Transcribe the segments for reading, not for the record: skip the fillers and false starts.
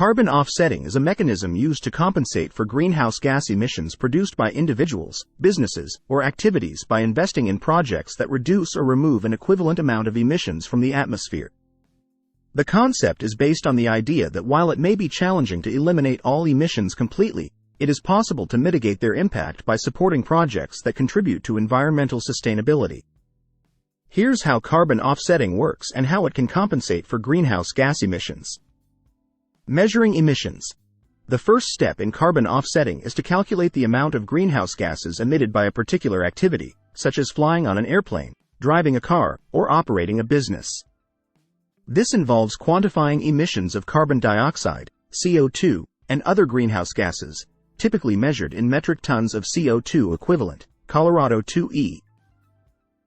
Carbon offsetting is a mechanism used to compensate for greenhouse gas emissions produced by individuals, businesses, or activities by investing in projects that reduce or remove an equivalent amount of emissions from the atmosphere. The concept is based on the idea that while it may be challenging to eliminate all emissions completely, it is possible to mitigate their impact by supporting projects that contribute to environmental sustainability. Here's how carbon offsetting works and how it can compensate for greenhouse gas emissions. Measuring emissions. The first step in carbon offsetting is to calculate the amount of greenhouse gases emitted by a particular activity, such as flying on an airplane, driving a car, or operating a business. This involves quantifying emissions of carbon dioxide, CO2, and other greenhouse gases, typically measured in metric tons of CO2 equivalent, Colorado 2E.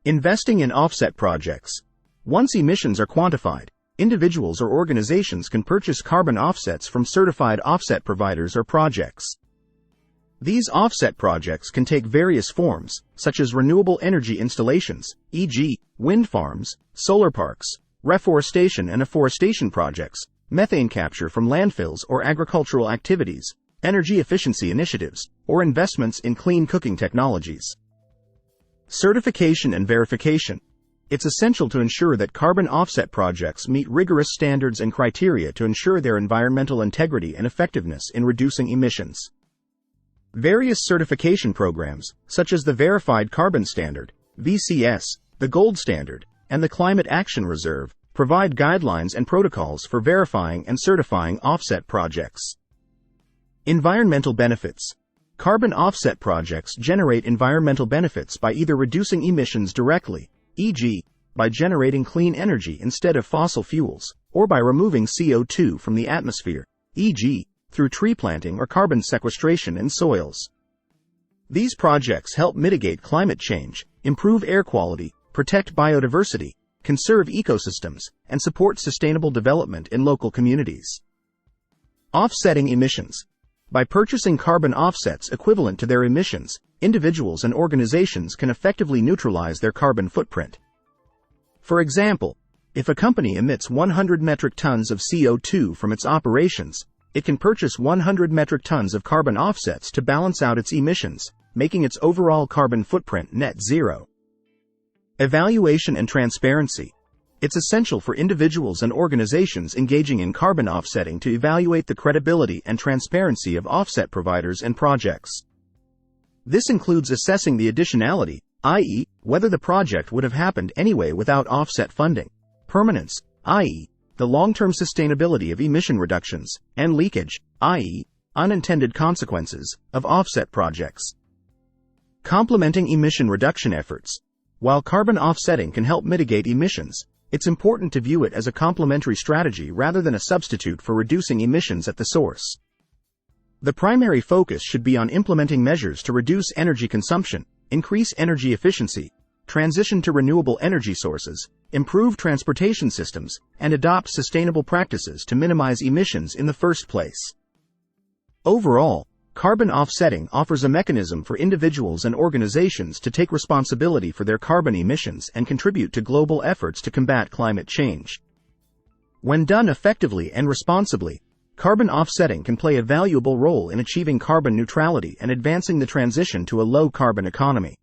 Investing in offset projects. Once emissions are quantified, individuals or organizations can purchase carbon offsets from certified offset providers or projects. These offset projects can take various forms, such as renewable energy installations, e.g., wind farms, solar parks, reforestation and afforestation projects, methane capture from landfills or agricultural activities, energy efficiency initiatives, or investments in clean cooking technologies. Certification and verification. It's essential to ensure that carbon offset projects meet rigorous standards and criteria to ensure their environmental integrity and effectiveness in reducing emissions. Various certification programs, such as the Verified Carbon Standard, VCS, the Gold Standard, and the Climate Action Reserve, provide guidelines and protocols for verifying and certifying offset projects. Environmental benefits. Carbon offset projects generate environmental benefits by either reducing emissions directly, e.g., by generating clean energy instead of fossil fuels, or by removing CO2 from the atmosphere, e.g., through tree planting or carbon sequestration in soils. These projects help mitigate climate change, improve air quality, protect biodiversity, conserve ecosystems, and support sustainable development in local communities. Offsetting emissions. By purchasing carbon offsets equivalent to their emissions, individuals and organizations can effectively neutralize their carbon footprint. For example, if a company emits 100 metric tons of CO2 from its operations, it can purchase 100 metric tons of carbon offsets to balance out its emissions, making its overall carbon footprint net zero. Evaluation and transparency. It's essential for individuals and organizations engaging in carbon offsetting to evaluate the credibility and transparency of offset providers and projects. This includes assessing the additionality, i.e., whether the project would have happened anyway without offset funding, permanence, i.e., the long-term sustainability of emission reductions, and leakage, i.e., unintended consequences, of offset projects. Complementing emission reduction efforts. While carbon offsetting can help mitigate emissions, it's important to view it as a complementary strategy rather than a substitute for reducing emissions at the source. The primary focus should be on implementing measures to reduce energy consumption, increase energy efficiency, transition to renewable energy sources, improve transportation systems, and adopt sustainable practices to minimize emissions in the first place. Overall, carbon offsetting offers a mechanism for individuals and organizations to take responsibility for their carbon emissions and contribute to global efforts to combat climate change. When done effectively and responsibly, carbon offsetting can play a valuable role in achieving carbon neutrality and advancing the transition to a low-carbon economy.